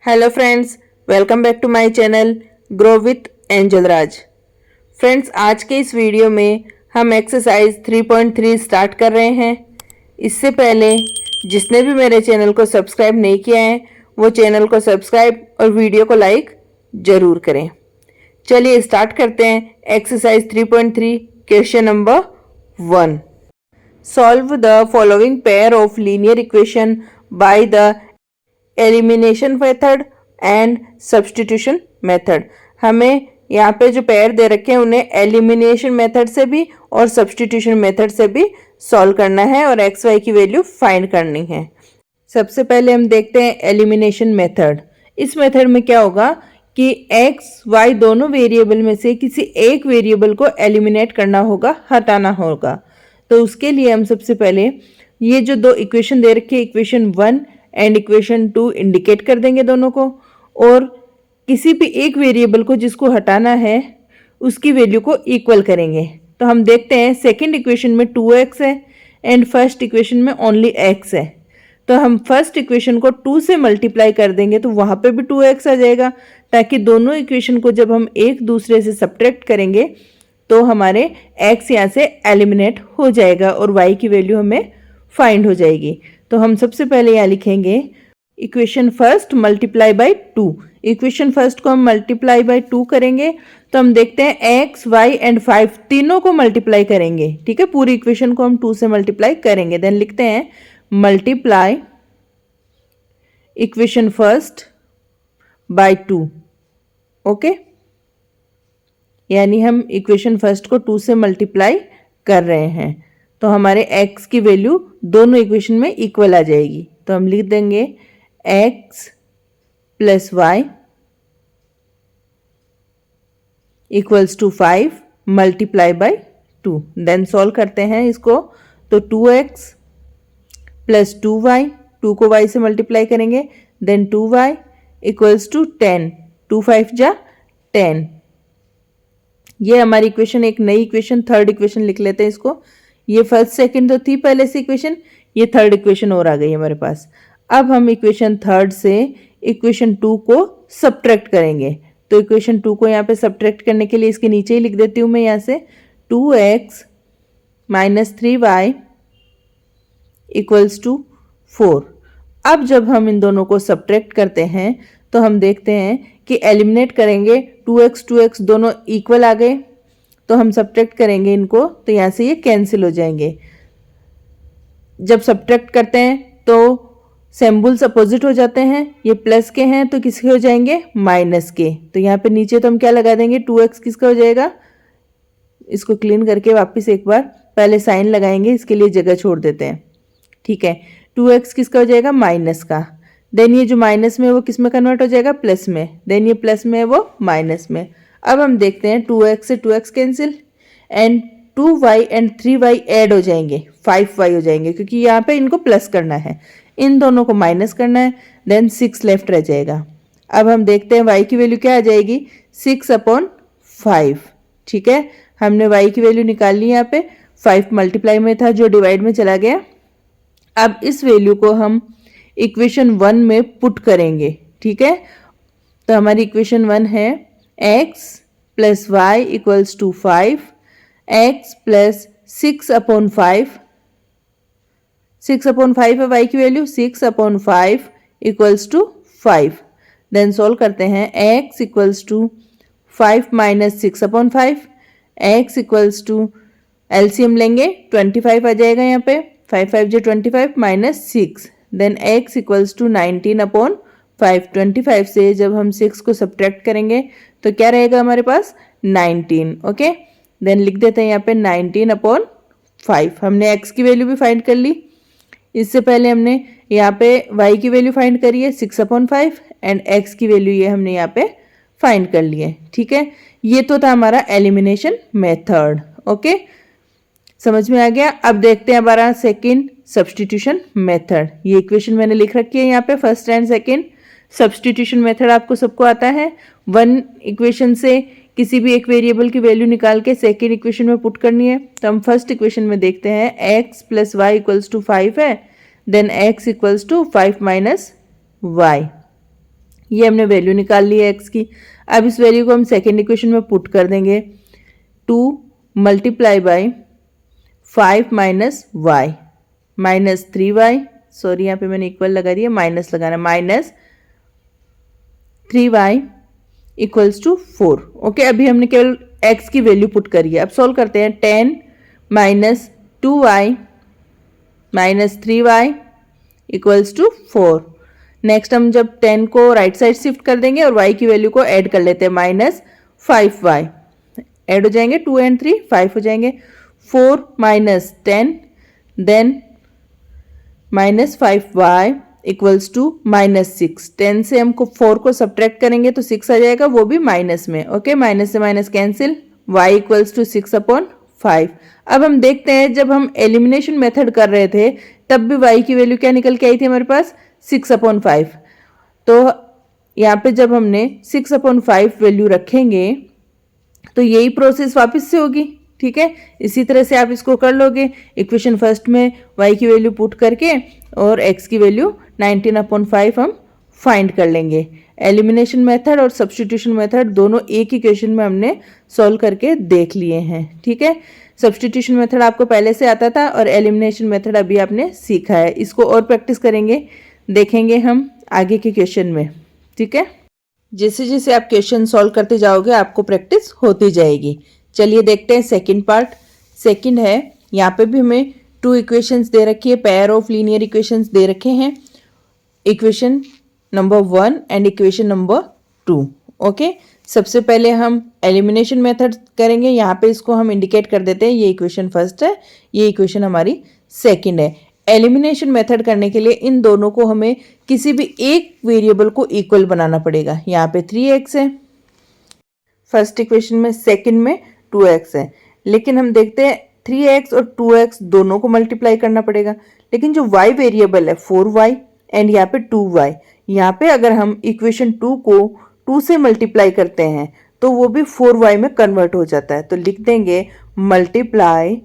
Hello friends, welcome back to my channel grow with Angel Raj. Friends, आज के इस video में हम एक्सरसाइज 3.3 स्टार्ट कर रहे हैं। इससे पहले जिसने भी मेरे चैनल को सब्सक्राइब नहीं किया है वो चैनल को सब्सक्राइब और वीडियो को लाइक ज़रूर करें। चलिए स्टार्ट करते हैं। Exercise 3.3 question number 1। Solve the following pair of linear equation by the elimination method and substitution method. हमें यहाँ पे जो पेयर दे रखे हैं उन्हें एलिमिनेशन मेथड से भी और सब्स्टिट्यूशन मेथड से भी सॉल्व करना है और एक्स वाई की वैल्यू फाइंड करनी है। सबसे पहले हम देखते हैं एलिमिनेशन मेथड। इस मेथड में क्या होगा कि एक्स वाई दोनों वेरिएबल में से किसी एक वेरिएबल को एलिमिनेट करना होगा, हटाना होगा। तो उसके लिए हम सबसे पहले ये जो दो इक्वेशन दे रखी है, इक्वेशन 1 एंड इक्वेशन 2 इंडिकेट कर देंगे दोनों को, और किसी भी एक वेरिएबल को जिसको हटाना है उसकी वैल्यू को इक्वल करेंगे। तो हम देखते हैं सेकंड इक्वेशन में 2x है एंड फर्स्ट इक्वेशन में ओनली x है। तो हम फर्स्ट इक्वेशन को 2 से मल्टीप्लाई कर देंगे तो वहाँ पे भी 2x आ जाएगा, ताकि दोनों इक्वेशन को जब हम एक दूसरे से सब्ट्रैक्ट करेंगे तो हमारे x यहाँ से एलिमिनेट हो जाएगा और y की वैल्यू हमें फाइंड हो जाएगी। तो हम सबसे पहले यहाँ लिखेंगे equation first multiply by 2। Equation first को हम मल्टीप्लाई बाय 2 करेंगे तो हम देखते हैं x, y एंड 5 तीनों को मल्टीप्लाई करेंगे। ठीक है, पूरी इक्वेशन को हम 2 से मल्टीप्लाई करेंगे। देन लिखते हैं multiply equation first by 2। Okay, यानी हम इक्वेशन फर्स्ट को 2 से मल्टीप्लाई कर रहे हैं तो हमारे x की वैल्यू दोनों इक्वेशन में इक्वल आ जाएगी। तो हम लिख देंगे x plus Y equals to 5 multiply by 2। Then solve करते हैं इसको। तो 2x प्लस 2y, 2 को y से मल्टीप्लाई करेंगे, देन 2y इक्वल्स टू 10, 2 5 जा 10। ये हमारी इक्वेशन, एक नई इक्वेशन, थर्ड इक्वेशन लिख लेते हैं इसको। ये फर्स्ट सेकंड तो थी पहले से इक्वेशन, ये थर्ड इक्वेशन और आ गई हमारे पास। अब हम इक्वेशन थर्ड से इक्वेशन 2 को सब्ट्रैक्ट करेंगे। तो इक्वेशन 2 को यहाँ पे सब्ट्रैक्ट करने के लिए इसके नीचे ही लिख देती हूँ मैं यहाँ से 2x minus 3y equals to 4। अब जब हम इन दोनों को सब्ट्रैक्ट करते हैं तो हम देखते हैं कि एलिमिनेट करेंगे, 2x दोनों इक्वल आ गए तो हम सब्ट्रैक्ट करेंगे इनको तो यहाँ से ये कैंसिल हो जाएंगे। जब सब्ट्रैक्ट करते हैं तो सिंबल्स अपोजिट हो जाते हैं, ये प्लस के हैं तो किसके हो जाएंगे, माइनस के। तो यहाँ पे नीचे तो हम क्या लगा देंगे, 2x किसका हो जाएगा। इसको क्लीन करके वापस एक बार पहले साइन लगाएंगे, इसके लिए जगह छोड़ देते हैं। ठीक है, 2x किसका हो जाएगा, माइनस का। देन ये जो माइनस में है वो किस में कन्वर्ट हो जाएगा, प्लस में। देन ये प्लस में है वो माइनस में। अब हम देखते हैं 2x से 2x cancel and 2y and 3y add हो जाएंगे, 5y हो जाएंगे, क्योंकि यहाँ पे इनको प्लस करना है, इन दोनों को माइनस करना है। देन 6 लेफ्ट रह जाएगा। अब हम देखते हैं y की वैल्यू क्या आ जाएगी, 6/5। ठीक है, हमने y की वैल्यू निकाल ली। यहाँ पे 5 मल्टीप्लाई में था जो डिवाइड में चला गया। अब इस वैल्यू को हम इक्वेशन 1 में पुट करेंगे। ठीक है, तो हमारी इक्वेशन 1 है x plus Y equals to 5, x plus 6/5, 6/5 है y की value, 6/5 equals to 5। Then solve करते हैं, x equals to 5 minus 6/5, x equals to LCM लेंगे 25 आ जाएगा यहाँ पे, 5 5 जो 25 minus 6। Then x equals to 19/5। 25 से जब हम 6 को सब्ट्रैक्ट करेंगे तो क्या रहेगा हमारे पास, 19। ओके, देन लिख देते हैं यहाँ पे 19/5। हमने x की वैल्यू भी फाइंड कर ली। इससे पहले हमने यहाँ पे y की वैल्यू फाइंड करी है 6/5 एंड x की वैल्यू ये हमने यहाँ पे फाइंड कर ली है। ठीक है, ये तो था हमारा एलिमिनेशन मेथड। ओके, समझ में आ गया। अब देखते हैं हमारा सेकंड सब्स्टिट्यूशन मेथड। ये इक्वेशन मैंने लिख रखी है यहाँ पे, first and second. Substitution method आपको सबको आता है। 1 इक्वेशन से किसी भी एक वेरिएबल की वैल्यू निकाल के सेकेंड इक्वेशन में पुट करनी है। तो हम फर्स्ट इक्वेशन में देखते हैं x plus Y equals to 5 है, then x equals to 5 minus Y. ये हमने वैल्यू निकाल ली है एक्स की। अब इस वैल्यू को हम सेकेंड इक्वेशन में पुट कर देंगे। 2 multiply by 5 minus Y minus 3y, sorry यहाँ पे मैंने इक्वल लगा दिया, माइनस लगाना, minus 3y equals to 4। Okay, अभी हमने केवल x की वैल्यू पुट करी है। अब सॉल्व करते हैं। 10 minus 2y minus 3y equals to 4। Next हम जब 10 को राइट साइड शिफ्ट कर देंगे और y की वैल्यू को ऐड कर लेते हैं, माइनस 5y ऐड हो जाएंगे, 2 एंड 3 5 हो जाएंगे। 4 minus 10 then minus 5y equals to minus 6। 10 से हमको 4 को सब्ट्रैक्ट करेंगे तो 6 आ जाएगा, वो भी माइनस में। ओके, माइनस से minus cancel, y equals to 6/5। अब हम देखते हैं जब हम एलिमिनेशन मेथड कर रहे थे तब भी y की वैल्यू क्या निकल के आई थी हमारे पास, 6/5। तो यहाँ पे जब हमने 6/5 वैल्यू रखेंगे तो यही प्रोसेस वापस से होगी। ठीक है, इसी तरह से आप इसको कर लोगे। इक्वेशन फर्स्ट में y की वैल्यू पुट करके और x की वैल्यू 19/5 हम फाइंड कर लेंगे। एलिमिनेशन मेथड और सब्स्टिट्यूशन मेथड दोनों एक ही क्वेश्चन में हमने सॉल्व करके देख लिए हैं। ठीक है, सब्स्टिट्यूशन मेथड आपको पहले से आता था और एलिमिनेशन मेथड अभी आपने सीखा है। इसको और प्रैक्टिस करेंगे, देखेंगे हम आगे के क्वेश्चन में। ठीक है, जैसे जैसे आप क्वेश्चन सॉल्व करते जाओगे आपको प्रैक्टिस होती जाएगी। चलिए देखते हैं सेकंड पार्ट। सेकंड है, यहाँ पे भी हमें 2 इक्वेशंस दे रखी है, पेयर ऑफ लीनियर इक्वेशंस दे रखे हैं, equation number 1 and equation number 2। Okay, सबसे पहले हम एलिमिनेशन मेथड करेंगे। यहाँ पे इसको हम इंडिकेट कर देते हैं, ये इक्वेशन फर्स्ट है, ये इक्वेशन हमारी सेकंड है। एलिमिनेशन मेथड करने के लिए इन दोनों को हमें किसी भी एक वेरिएबल को इक्वल बनाना पड़ेगा। यहाँ पे 3x है फर्स्ट इक्वेशन में, सेकंड में 2x है, लेकिन हम देखते हैं 3x और 2x दोनों को मल्टीप्लाई करना पड़ेगा। लेकिन जो y वेरिएबल है 4y एंड यहाँ पे 2y, यहाँ पे अगर हम इक्वेशन 2 को 2 से मल्टीप्लाई करते हैं तो वो भी 4y में कन्वर्ट हो जाता है। तो लिख देंगे मल्टीप्लाई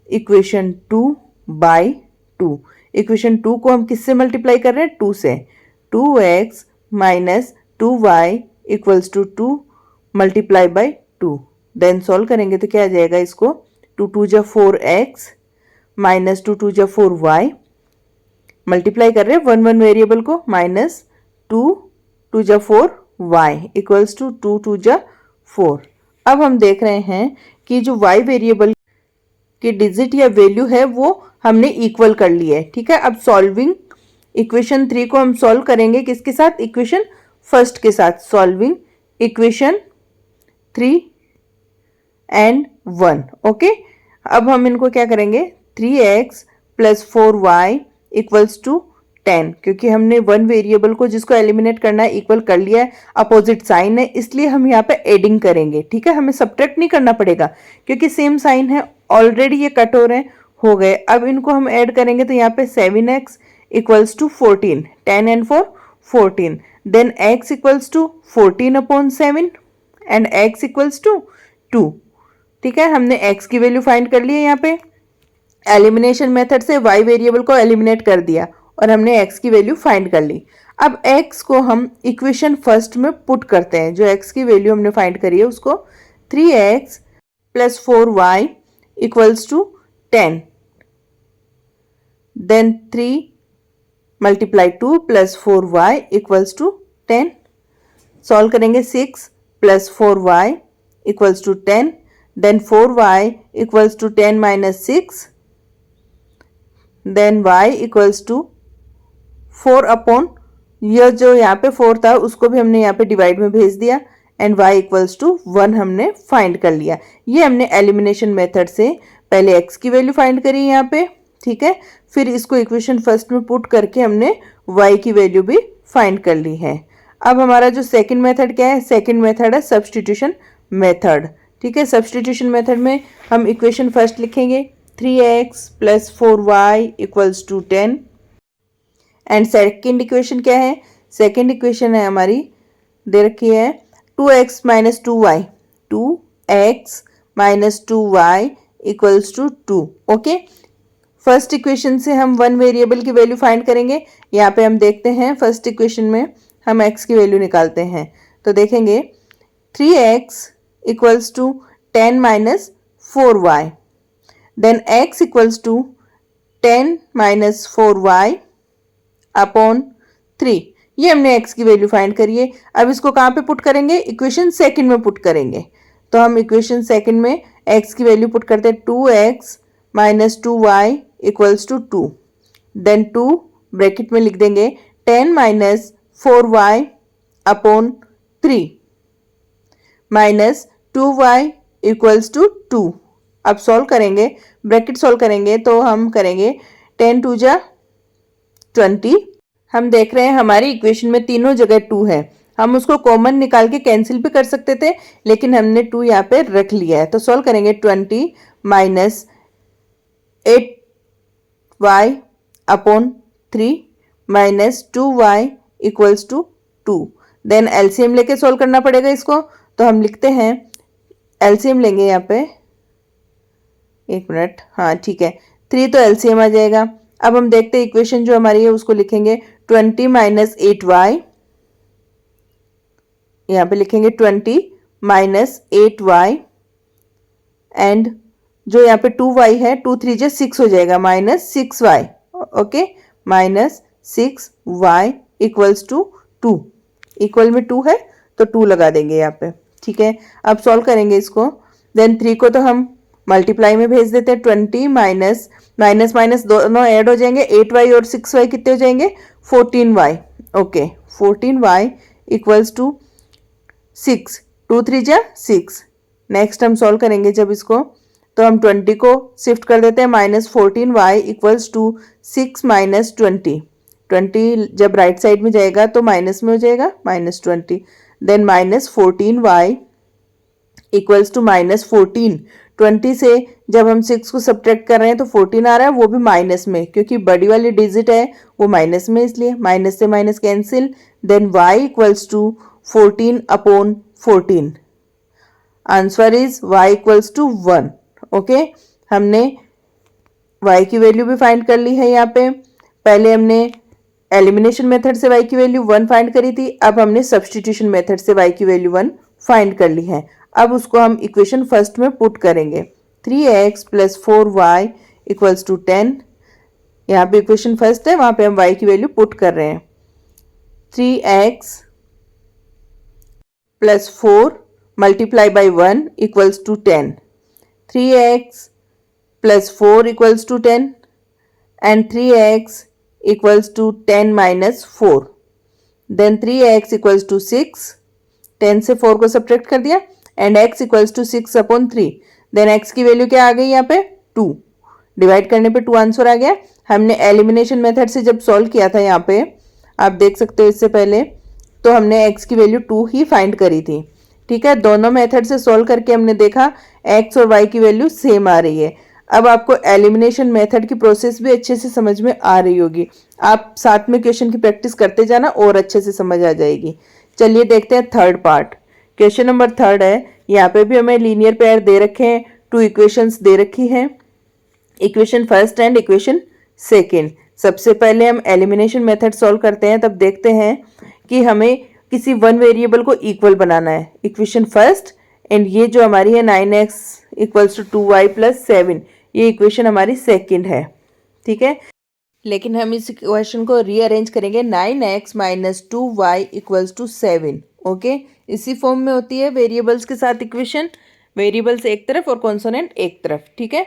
इक्वेशन 2 बाई 2। इक्वेशन 2 को हम किससे मल्टीप्लाई कर रहे हैं, 2 से। 2x minus 2y equals to 2 multiply by 2। Then solve करेंगे तो क्या आ जाएगा, इसको 2 2 जा 4x माइनस 2 2 जा 4y, मल्टीप्लाई कर रहे हैं 1 1 वेरिएबल को, माइनस 2 2 जा 4y इक्वल्स टू 2 2 जा 4। अब हम देख रहे हैं कि जो y वेरिएबल की डिजिट या वैल्यू है वो हमने इक्वल कर ली है। ठीक है, अब सॉल्विंग इक्वेशन 3 को हम सॉल्व करेंगे किसके साथ, इक्वेशन फर्स्ट के साथ। Solving equation 3 and 1। ओके, अब हम इनको क्या करेंगे, 3x plus 4y equals to 10, क्योंकि हमने 1 वेरिएबल को जिसको एलिमिनेट करना है इक्वल कर लिया है, अपोजिट साइन है, इसलिए हम यहाँ पे एडिंग करेंगे। ठीक है, हमें सब्ट्रैक्ट नहीं करना पड़ेगा क्योंकि सेम साइन है, ऑलरेडी ये कट हो रहे हैं, हो गए। अब इनको हम ऐड करेंगे तो यहाँ पे 7x equals to 14, 10 and 4 14, then x equals to 14/7 and x equals to 2। ठीक है, हमने x की वैल्यू फाइंड कर ली है। यहाँ पे एलिमिनेशन मेथड से y वेरिएबल को एलिमिनेट कर दिया और हमने x की वैल्यू फाइंड कर ली। अब x को हम इक्वेशन फर्स्ट में पुट करते हैं। जो x की वैल्यू हमने फाइंड करी है उसको 3x plus 4y equals to 10, then 3 multiply 2 plus 4y equals to 10। Solve करेंगे 6 plus 4y equals to 10, then 4y equals to 10 minus 6, then y equals to 4/, यह जो यहाँ पे 4 था उसको भी हमने यहाँ पे डिवाइड में भेज दिया एंड y इक्वल्स टू 1 हमने फाइंड कर लिया। ये हमने एलिमिनेशन मेथड से पहले x की वैल्यू फाइंड करी यहाँ पे। ठीक है, फिर इसको इक्वेशन फर्स्ट में पुट करके हमने y की वैल्यू भी फाइंड कर ली है। अब हमारा जो सेकंड मेथड क्या है, सेकंड मेथड है सब्स्टिट्यूशन मेथड। ठीक है, सब्स्टिट्यूशन मेथड में हम इक्वेशन फर्स्ट लिखेंगे 3x plus 4y equals to 10 and second equation क्या है, सेकंड इक्वेशन है हमारी दे रखी है 2x minus 2y, 2x minus 2y equals to 2। Okay, first equation से हम 1 वेरिएबल की वैल्यू फाइंड करेंगे। यहाँ पे हम देखते हैं फर्स्ट इक्वेशन में हम x की वैल्यू निकालते हैं। तो देखेंगे 3x equals to 10 minus 4y, then x equals to 10 minus 4y upon 3। ये हमने x की वैल्यू फाइंड करी है। अब इसको कहाँ पे पुट करेंगे? इक्वेशन सेकंड में पुट करेंगे। तो हम इक्वेशन सेकंड में x की वैल्यू पुट करते हैं 2x minus 2y equals to 2, then 2 bracket में लिख देंगे 10 minus 4y upon 3 minus 2y equals to 2। अब सॉल्व करेंगे, ब्रैकेट सॉल्व करेंगे तो हम करेंगे 10 टू जा 20। हम देख रहे हैं हमारी इक्वेशन में तीनों जगह 2 है। हम उसको कॉमन निकाल के कैंसिल भी कर सकते थे, लेकिन हमने 2 यहाँ पे रख लिया है। तो सॉल्व करेंगे 20 minus 8y upon 3 minus 2y equals to 2। Then LCM लेके सॉल्व करना पड़ेगा इसको। तो हम लिखते हैं, एलसीएम लेंगे यहाँ पे, एक मिनट, हाँ ठीक है, 3 तो एलसीएम आ जाएगा। अब हम देखते हैं इक्वेशन जो हमारी है उसको लिखेंगे 20 माइनस 8y, यहाँ पे लिखेंगे 20 माइनस 8y, एंड जो यहाँ पे 2y है 2 3 जे 6 हो जाएगा, minus 6y, okay, minus 6y equals to 2। Equal में 2 है तो 2 लगा देंगे यहाँ पे, ठीक है। अब सॉल्व करेंगे इसको, देन 3 को तो हम मल्टीप्लाई में भेज देते हैं। 20 माइनस माइनस माइनस दोनों ऐड हो जाएंगे, 8y और 6y कितने हो जाएंगे? 14y, okay, 14y equals to 6, 2 3 जा 6। नेक्स्ट हम सॉल्व करेंगे जब इसको, तो हम 20 को शिफ्ट कर देते हैं, minus 14y equals to 6 minus 20। 20 जब राइट साइड में जाएगा तो माइनस में हो जाएगा, minus 20, then minus 14y equals to minus 14। 20 से जब हम 6 को सब्ट्रैक्ट कर रहे हैं तो 14 आ रहा है, वो भी माइनस में, क्योंकि बड़ी वाली डिजिट है वो माइनस में, इसलिए माइनस से minus cancel. Then y equals to 14 upon 14। Answer is y equals to 1, okay. हमने y की वैल्यू भी फाइंड कर ली है। यहाँ पे पहले हमने एलिमिनेशन मेथड से y की वैल्यू 1 फाइंड करी थी, अब हमने सब्सटीट्यूशन मेथड से y की वैल्यू 1 फाइंड कर ली है। अब उसको हम इक्वेशन फर्स्ट में पुट करेंगे, 3x plus 4y equals to 10। यहाँ पे इक्वेशन फर्स्ट है, वहाँ पे हम y की वैल्यू पुट कर रहे हैं। 3x plus 4 multiply by 1 equals to 10। 3x plus 4 equals to 10 and 3x equals to 10 minus 4। Then 3x equals to 6, 10 से 4 को सब्ट्रैक्ट कर दिया, and x equals to 6 upon 3। Then x की वैल्यू क्या आ गई यहाँ पे? 2। डिवाइड करने पे 2 आंसर आ गया। हमने एलिमिनेशन मेथड से जब सॉल्व किया था, यहाँ पे आप देख सकते हो इससे पहले, तो हमने x की वैल्यू 2 ही फाइंड करी थी, ठीक है। दोनों मेथड से सॉल्व करके हमने देखा x और y की वैल्यू सेम आ रही है। अब आपको एलिमिनेशन मेथड की प्रोसेस भी अच्छे से समझ में आ रही होगी। आप साथ में क्वेश्चन की प्रैक्टिस करते जाना और अच्छे से समझ आ जाएगी। चलिए देखते हैं थर्ड पार्ट। क्वेश्चन नंबर 3 है। यहाँ पे भी हमें लीनियर पेयर दे रखे हैं, 2 इक्वेशंस दे रखी हैं, equation first and equation second. सबसे पहले हम एलिमिनेशन मेथड सॉल्व करते हैं, तब देखते हैं कि हमें किसी वन वेरिएबल को इक्वल बनाना है। इक्वेशन फर्स्ट एंड ये जो हमारी है 9x equals to 2y plus 7, ये इक्वेशन हमारी सेकेंड है, ठीक है। लेकिन हम इस इक्वेशन को रीअरेंज करेंगे, 9x minus 2y equals to 7, okay. इसी फॉर्म में होती है वेरिएबल्स के साथ इक्वेशन, वेरिएबल्स एक तरफ और कॉन्सोनेंट एक तरफ, ठीक है।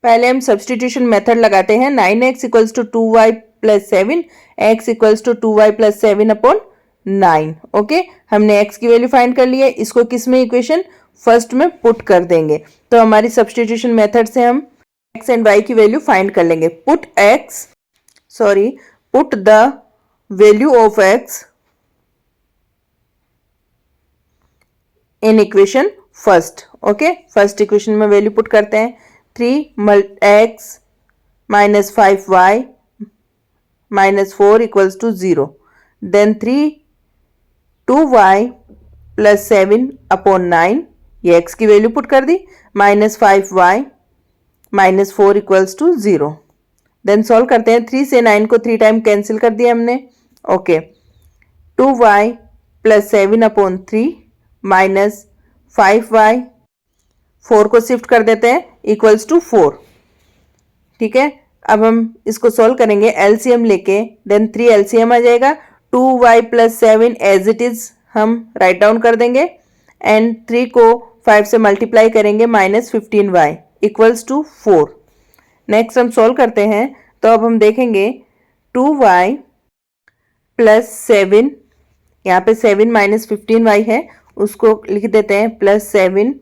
पहले हम सब्सटीट्यूशन मेथड लगाते हैं, 9x equals to 2y plus 7, x equals to 2y plus 7 upon 9, okay. हमने x की वैल्यू फाइंड कर ली है, इसको किस में? इक्वेशन फर्स्ट में पुट कर देंगे। तो हमारी सब्सटीट्यूशन मेथड से हम x एंड y की वैल्यू फाइंड कर लेंगे। Put the value of x in equation first, okay. First equation में वैल्यू पुट करते हैं, 3x minus 5y minus 4 equals to 0। Then 2y plus 7 upon 9, ये x की वैल्यू पुट कर दी, minus 5y minus 4 equals to 0। Then solve करते हैं, 3 से 9 को 3 टाइम कैंसिल कर दिया हमने, okay. 2y plus 7/3 minus 5y, 4 को शिफ्ट कर देते हैं, इक्वल्स टू 4। ठीक है, अब हम इसको सॉल्व करेंगे एलसीएम लेके, देन 3 एलसीएम आ जाएगा। 2y plus 7 as it is हम राइट डाउन कर देंगे एंड 3 को 5 से मल्टीप्लाई करेंगे, minus 15y equals to 4। Next हम सॉल्व करते हैं, तो अब हम देखेंगे 2y प्लस 7, यहाँ पे 7 माइनस 15y है, उसको लिख देते हैं प्लस 7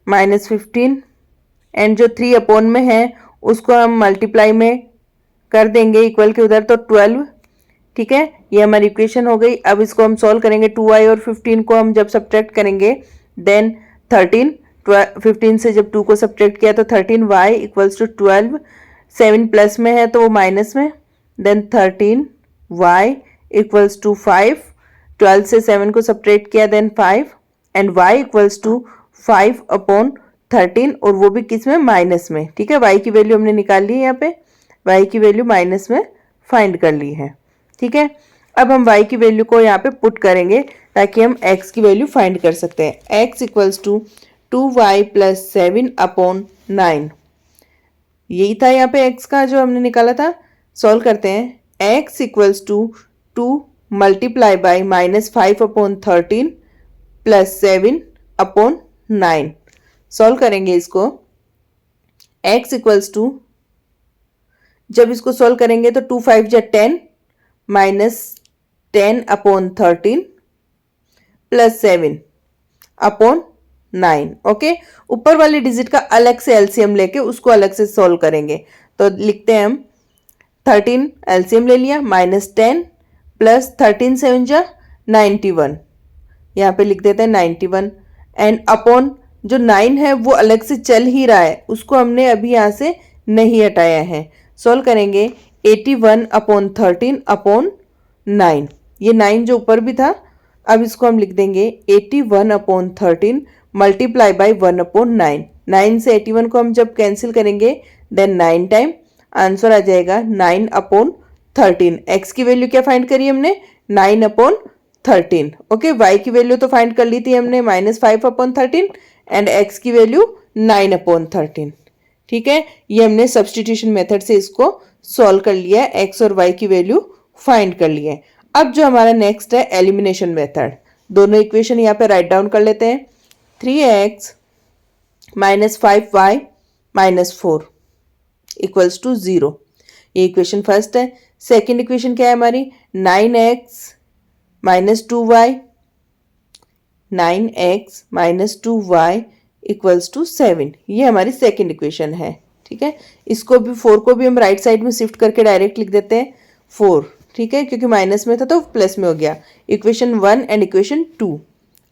माइनस 15, एंड जो 3 अपॉन में है उसको हम मल्टीप्लाई में कर देंगे इक्वल के उधर, तो 12। ठीक है, ये हमारी इक्वेशन हो गई। अब इसको हम सॉल्व करेंगे, 2y और 15 को हम जब सब्ट्रैक्ट करेंगे देन 13, 15 से जब 2 को सब्ट्रैक्ट किया तो 13y इक्वल्स टू 12, 7 प्लस में है तो वो माइनस में, देन 13y इक्वल्स टू 5, 12 से 7 को सब्ट्रैक्ट किया then 5, and y equals to 5/13, और वो भी किस में, माइनस में। ठीक है, y की वैल्यू हमने निकाल ली है, यहाँ पे y की वैल्यू माइनस में फाइंड कर ली है। ठीक है, अब हम y की वैल्यू को यहाँ पे पुट करेंगे ताकि हम x की वैल्यू फाइंड कर सकते हैं। x equals to 2y plus 7/9, यही था यहाँ पे x का जो हमने निकाला था। सॉल्व करते हैं, x equals to 2 multiply by minus 5/13 plus 7/9। Solve करेंगे इसको, x इक्वल्स टू, जब इसको सॉल्व करेंगे तो 2 5 जा 10 माइनस 10/13 प्लस 7/9। ओके, ऊपर वाली डिजिट का अलग से एलसीएम लेके उसको अलग से सॉल्व करेंगे, तो लिखते हैं हम 13 एलसीएम ले लिया, माइनस 10 प्लस 13 7 जा 91, यहाँ पे लिख देते हैं 91, एंड अपॉन जो 9 है वो अलग से चल ही रहा है, उसको हमने अभी यहाँ से नहीं हटाया है। सॉल्व करेंगे 81/13/9, ये 9 जो ऊपर भी था, अब इसको हम लिख देंगे 81/13 मल्टीप्लाई बाई 1/9। 9 से 81 को हम जब कैंसिल करेंगे देन 9 टाइम, आंसर आ जाएगा 9/13। एक्स की वैल्यू क्या फाइंड करी हमने, 9/13। ओके, वाई की वैल्यू तो फाइंड कर ली थी हमने, माइनस 5/13, एंड एक्स की वैल्यू 9/13। ठीक है, ये हमने सब्सटीट्यूशन मेथड से इसको सॉल्व कर लिया है, एक्स और वाई की वैल्यू फाइंड कर ली है। अब जो हमारा नेक्स्ट है एलिमिनेशन मेथड, दोनों इक्वेशन यहाँ पे राइट डाउन कर लेते हैं। 3x minus 5y minus 4 equals to 0, ये इक्वेशन फर्स्ट है। सेकेंड इक्वेशन क्या है हमारी, 9x minus 2y, 9x minus 2y equals to 7, ये हमारी सेकेंड इक्वेशन है। ठीक है, इसको भी 4 को भी हम राइट साइड में शिफ्ट करके डायरेक्ट लिख देते हैं 4। ठीक है, क्योंकि माइनस में था तो प्लस में हो गया, इक्वेशन 1 एंड इक्वेशन 2।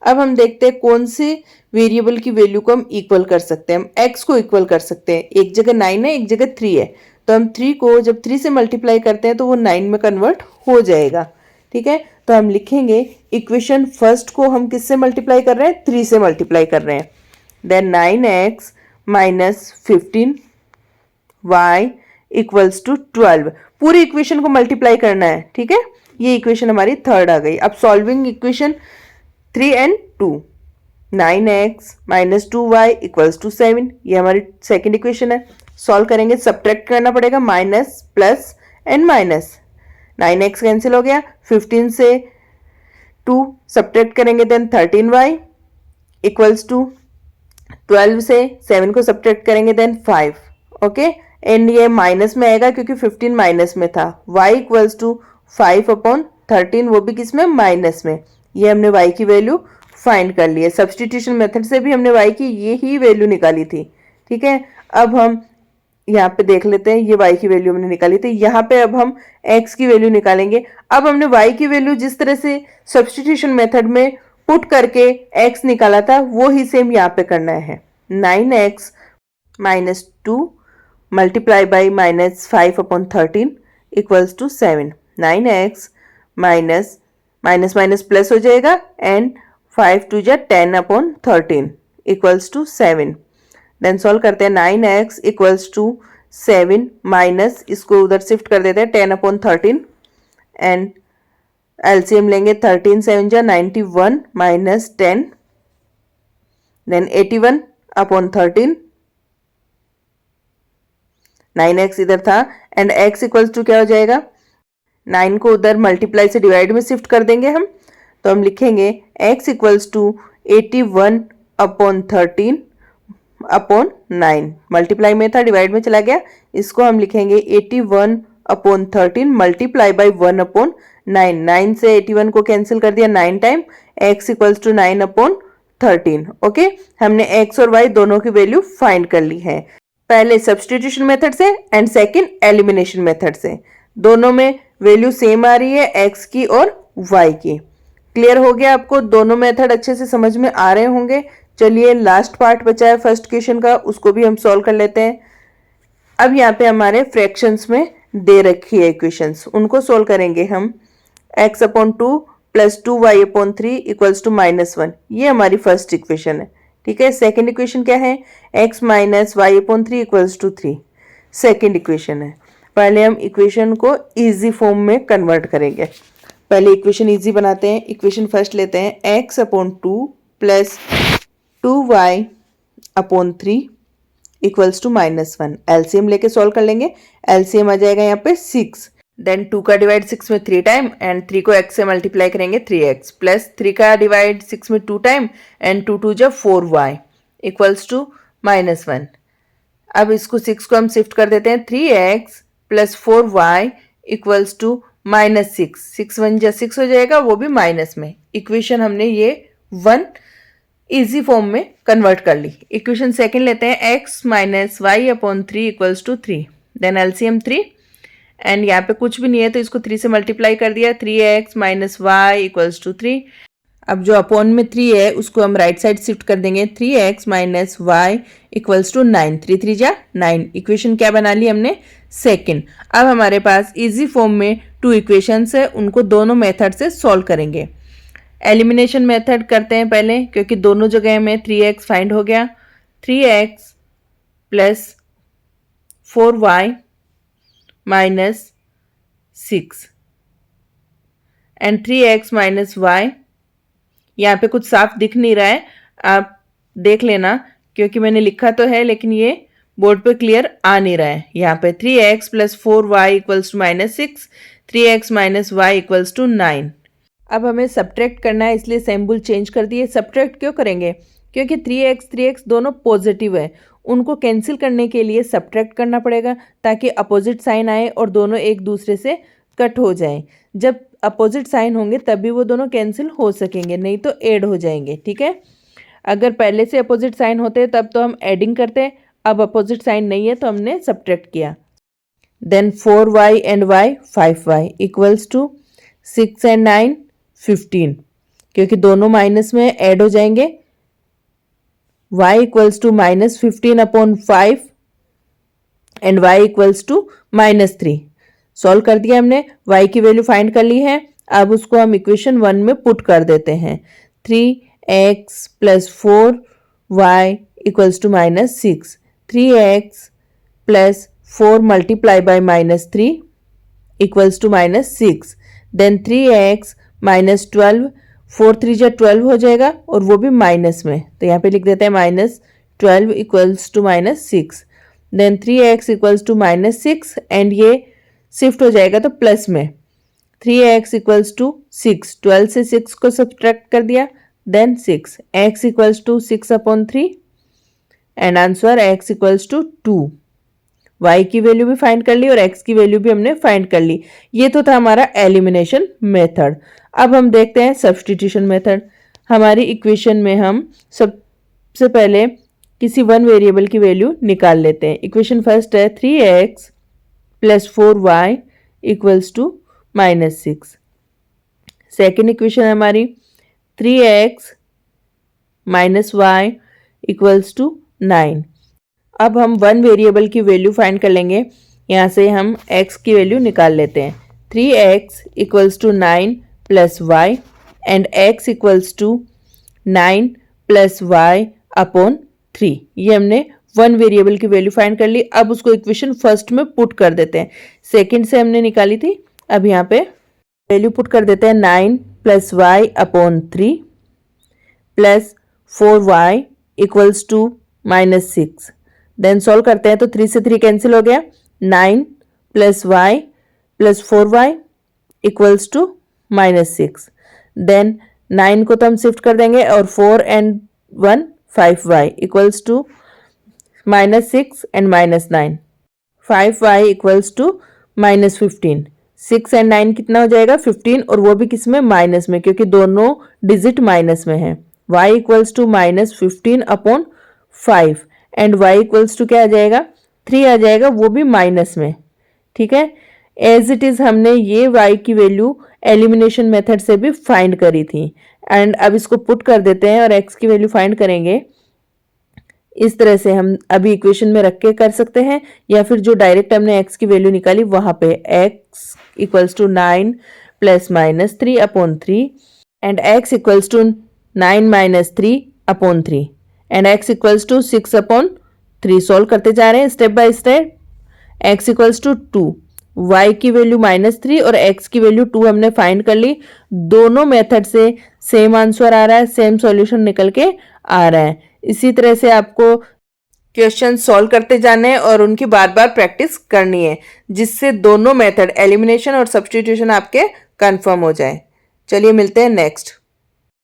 अब हम देखते हैं कौन से वेरिएबल की वैल्यू को हम इक्वल कर सकते हैं। हम x को इक्वल कर सकते हैं, एक जगह 9 है एक जगह 3 है, तो हम 3 को जब 3 से मल्टीप्लाई करते हैं तो वो 9 में कन्वर्ट हो जाएगा। ठीक है, तो हम लिखेंगे इक्वेशन फर्स्ट को हम किससे मल्टीप्लाई कर रहे हैं, 3 से मल्टीप्लाई कर रहे हैं, then 9x minus 15y equals to 12, पूरी इक्वेशन को मल्टीप्लाई करना है। ठीक है, ये इक्वेशन हमारी थर्ड आ गई। अब solving equation 3 and 2, 9x minus 2y equals to 7, ये हमारी सेकेंड इक्वेशन है। सॉल्व करेंगे, सब्ट्रैक्ट करना पड़ेगा, minus plus and minus, 9x cancel हो गया, 15 से 2 सब्ट्रैक्ट करेंगे देन 13y इक्वल्स टू 12 से 7 को सब्ट्रैक्ट करेंगे देन 5। ओके, एंड ये माइनस में आएगा क्योंकि 15 माइनस में था, y इक्वल्स टू 5/13, वो भी किस में, माइनस में। ये हमने y की वैल्यू फाइंड कर ली है, सब्सटीट्यूशन मेथड से भी हमने y की ये ही वैल्यू निकाली थी। ठीक है, अब हम यहाँ पे देख लेते हैं, ये y की वैल्यू हमने निकाली थी, यहाँ पे अब हम x की वैल्यू निकालेंगे। अब हमने y की वैल्यू जिस तरह से सब्सटीट्यूशन मेथड में पुट करके x निकाला था वो ही सेम यहाँ पे करना है। 9x minus 2 multiply by minus 5/13 equals to 7, 9x minus minus minus plus हो जाएगा एंड 5 2 जा 10/13 इक्वल्स टू 7। देन सॉल्व करते हैं, 9x इक्वल्स टू 7 माइनस, इसको उधर शिफ्ट कर देते हैं 10/13 एंड एलसीएम लेंगे 13 7 जा 91 माइनस 10 देन 81 अपॉन 13 9x इधर था एंड x इक्वल्स टू क्या हो जाएगा 9 को उधर मल्टीप्लाई से डिवाइड में शिफ्ट कर देंगे हम तो हम लिखेंगे x equals to 81 upon 13 upon 9 multiply में था डिवाइड में चला गया इसको हम लिखेंगे 81 अपॉन 13 मल्टीप्लाई बाई 1 अपॉन 9 9 से 81 को कैंसिल कर दिया 9 time x equals to 9 upon 13 okay हमने x और y दोनों की वैल्यू फाइंड कर ली है पहले सब्स्टिट्यूशन मेथड से एंड सेकंड एलिमिनेशन मेथड से दोनों में वैल्यू सेम आ रही है x की और y की क्लियर हो गया आपको दोनों मेथड अच्छे से समझ में आ रहे होंगे चलिए लास्ट पार्ट बचा है फर्स्ट क्वेश्चन का उसको भी हम सॉल्व कर लेते हैं अब यहाँ पे हमारे फ्रैक्शंस में दे रखी है इक्वेशंस उनको सोल्व करेंगे हम x upon 2 plus 2y upon 3 equals to -1 ये हमारी फर्स्ट इक्वेशन है ठीक है सेकंड इक्वेशन क्या है x minus y upon 3 equals to 3 second equation है पहले हम इक्वेशन को इजी फॉर्म में कन्वर्ट करेंगे पहले इक्वेशन इजी बनाते हैं इक्वेशन फर्स्ट लेते हैं x upon 2 plus 2y upon 3 equals to -1 LCM लेके सॉल्व कर लेंगे एलसीएम आ जाएगा यहाँ पे 6 देन 2 का डिवाइड 6 में 3 टाइम एंड 3 को x से मल्टीप्लाई करेंगे 3x प्लस 3 का डिवाइड 6 में 2 टाइम एंड 2 2 जब 4y इक्वल्स टू -1 अब इसको 6 को हम शिफ्ट कर देते हैं 3x plus 4y equals to -6 6 1 जा 6 हो जाएगा वो भी माइनस में इक्वेशन हमने ये 1 इजी फॉर्म में कन्वर्ट कर ली इक्वेशन सेकंड लेते हैं x minus y upon 3 equals to 3 then LCM 3 and यहाँ पे कुछ भी नहीं है तो इसको 3 से मल्टीप्लाई कर दिया 3x minus y equals to 3 अब जो अपॉन में 3 है उसको हम राइट साइड शिफ्ट कर देंगे 3x minus y equals to 9 3 3 जा 9 इक्वेशन क्या बना ली हमने सेकंड अब हमारे पास इजी फॉर्म में 2 इक्वेशंस है उनको दोनों मेथड से सॉल्व करेंगे एलिमिनेशन मेथड करते हैं पहले क्योंकि दोनों जगह में 3x फाइंड हो गया 3x plus 4y minus 6 and 3x minus y यहाँ पे कुछ साफ दिख नहीं रहा है आप देख लेना क्योंकि मैंने लिखा तो है लेकिन ये बोर्ड पे क्लियर आ नहीं रहा है यहाँ पे 3x plus 4y equals to -6 3x minus y equals to 9 अब हमें सब्ट्रैक्ट करना है इसलिए सिंबल चेंज कर दिए सब्ट्रैक्ट क्यों करेंगे क्योंकि 3x दोनों पॉजिटिव है उनको कैंसिल करने के लिए सब्ट्रैक्ट करना पड़ेगा ताकि अपोजिट साइन आए और दोनों एक दूसरे से कट हो जाएं जब अपोजिट साइन होंगे तभी वो दोनों कैंसिल हो सकेंगे नहीं तो ऐड हो जाएंगे ठीक है अगर पहले से अपोजिट साइन होते तब तो हम एडिंग करते अब अपोजिट साइन नहीं है तो हमने सब्ट्रैक्ट किया then 4y and y 5y equals to 6 and 9 15 क्योंकि दोनों माइनस में ऐड हो जाएंगे y equals to -15 upon 5 and y equals to -3 solve कर दिया हमने y की वैल्यू फाइंड कर ली है अब उसको हम इक्वेशन 1 में पुट कर देते हैं 3x plus 4y equals to -6 3x plus 4 multiply by -3 equals to -6 then 3x minus 12 4 3 जा 12 हो जाएगा और वो भी माइनस में तो यहाँ पे लिख देते हैं -12 equals to -6 then 3x equals to -6 and ये शिफ्ट हो जाएगा तो प्लस में 3x इक्वल्स टू 6 12 से 6 को सब्ट्रैक्ट कर दिया then 6 x equals to 6 upon 3 and answer x equals to 2 y की वैल्यू भी फाइंड कर ली और x की वैल्यू भी हमने फाइंड कर ली ये तो था हमारा एलिमिनेशन मेथड अब हम देखते हैं सब्स्टिट्यूशन मेथड हमारी इक्वेशन में हम सबसे पहले किसी वन वेरिएबल की वैल्यू निकाल लेते हैं इक्वेशन फर्स्ट है 3x plus 4y equals to -6 second equation है हमारी 3x minus y equals to 9 अब हम वन वेरिएबल की वैल्यू फाइंड कर लेंगे यहाँ से हम x की वैल्यू निकाल लेते हैं 3x equals to 9 plus y and x equals to 9 plus y upon 3 ये हमने वन वेरिएबल की वैल्यू फाइंड कर ली अब उसको इक्वेशन फर्स्ट में पुट कर देते हैं सेकंड से हमने निकाली थी अब यहाँ पे वैल्यू पुट कर देते हैं 9 plus y upon 3 plus 4y equals to -6। Then solve करते हैं तो 3 से 3 कैंसिल हो गया, 9 plus y plus 4y equals to -6। Then 9 को तो हम शिफ्ट कर देंगे और 4 and 1 5y equals to -6 and -9, 5y equals to -15। 6 and 9 कितना हो जाएगा 15, और वो भी किस में, माइनस में, क्योंकि दोनों डिजिट माइनस में है। y equals to -15 upon 5 and y equals to क्या आ जाएगा 3 आ जाएगा, वो भी माइनस में। ठीक है, एज इट इज हमने ये y की वैल्यू एलिमिनेशन मेथड से भी फाइंड करी थी। एंड अब इसको पुट कर देते हैं और x की वैल्यू फाइंड करेंगे। इस तरह से हम अभी इक्वेशन में रख के कर सकते हैं, या फिर जो डायरेक्ट हमने x की वैल्यू निकाली वहां पे x equals to 9 plus -3 upon 3 and x equals to 9 - 3 upon 3 and x equals to 6 upon 3। Solve करते जा रहे हैं step by step. x equals to 2, y की वैल्यू -3 और x की वैल्यू 2 हमने फाइंड कर ली। दोनों मेथड से सेम आंसर आ रहा है, सेम सॉल्यूशन निकल के आ रहा है। इसी तरह से आपको क्वेश्चन सॉल्व करते जाने हैं और उनकी बार बार प्रैक्टिस करनी है, जिससे दोनों मेथड एलिमिनेशन और सब्स्टिट्यूशन आपके कंफर्म हो जाए। चलिए मिलते हैं नेक्स्ट।